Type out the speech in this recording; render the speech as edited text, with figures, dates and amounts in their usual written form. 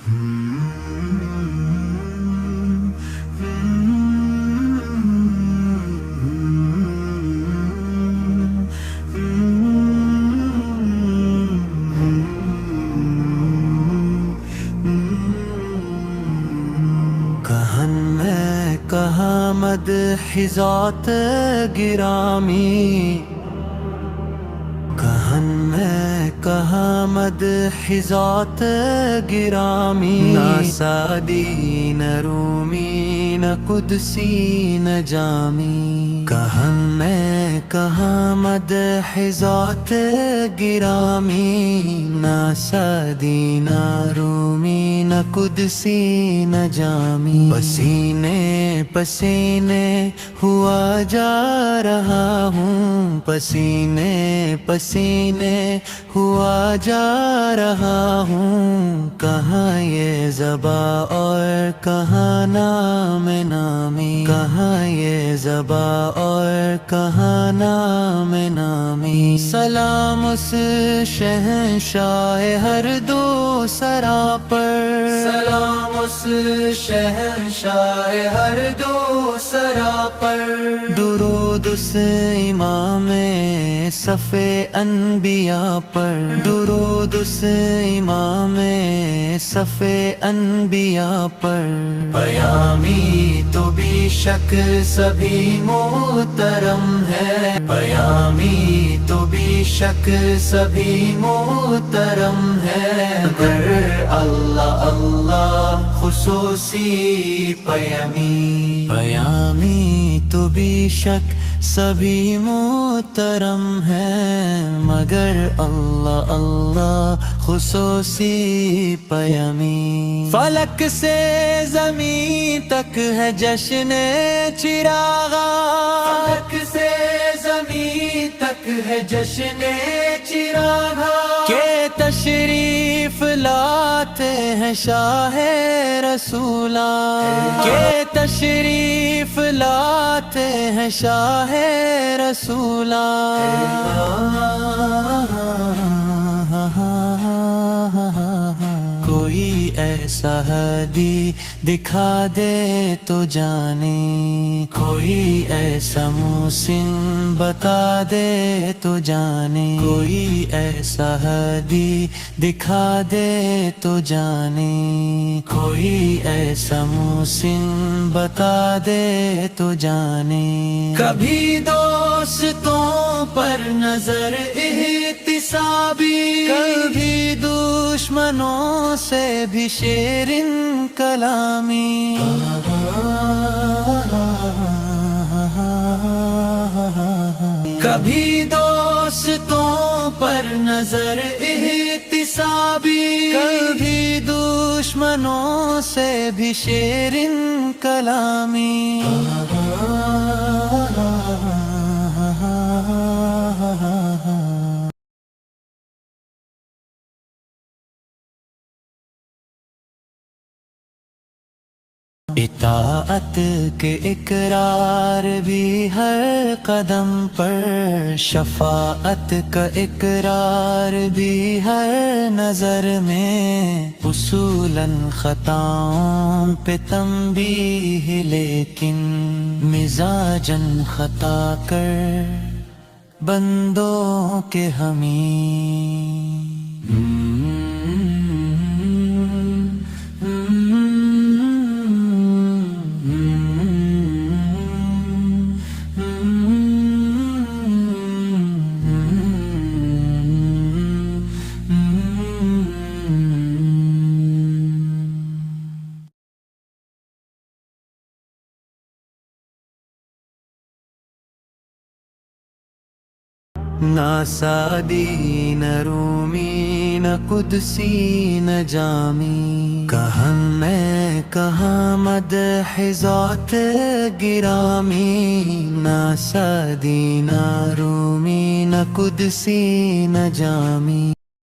کہن میں کہاں مدح ذات گرامی، کہن میں کہاں مدح ذات گرامی، نہ سعدی نہ رومی نہ قدسی نہ جامی، کہن میں کہاں مدح ذات گرامی، نہ سعدی نہ رومی نہ قدسی نہ جامی، پسینے پسینے ہوا جا رہا ہوں، پسینے پسینے ہوا جا رہا ہوں، کہاں یہ زباں اور کہاں نام نامی، کہاں یہ زباں اور کہاں نام نامی، سلام اس شہنشاہ ہر دو سرا پر، سلام اس شہنشاہ ہر دو سرا پر، درود اس امام صف انبیاء پر، درود اس امام صف انبیاء پر، پیامی تو بے شک سبھی محترم ہے، پیامی تو بے شک سبھی محترم ہے، مگر اللہ اللہ خصوصی پیامی، پیامی تو بے شک سبھی محترم ہے، مگر اللہ اللہ خصوصی پیامی، فلک سے زمین تک ہے جشن چراغاں، فلک سے زمین تک ہے جشن چراغاں، کہ تشریف لاتے ہیں شاہ رسولاں، کہ تشریف لاتے ہیں شاہ رسولاں، کوئی ایسا ہادی دکھا دے تو جانے، کوئی ایسا محسن بتا دے تو جانے، کوئی ایسا ہادی دکھا دے تو جانے، کوئی ایسا محسن بتا دے تو جانے، کبھی دوستوں پر نظر احتسابی، کبھی دشمنوں سے بھی شیرین کلامی، کبھی دوستوں پر نظر احتسابی، کبھی دشمنوں سے بھی شیرین کلامی، اطاعت کے اقرار بھی ہر قدم پر، شفاعت کا اقرار بھی ہر نظر میں، اصولاً خطاؤں پہ تنبیہ لیکن مزاجاً خطا کر بندوں کے ہمیں، نہ سعدی نہ رومی نہ قدسی نہ جامی، کہاں میں کہاں مدح ذات گرامی، نہ سعدی نہ رومی نہ قدسی نہ جامی۔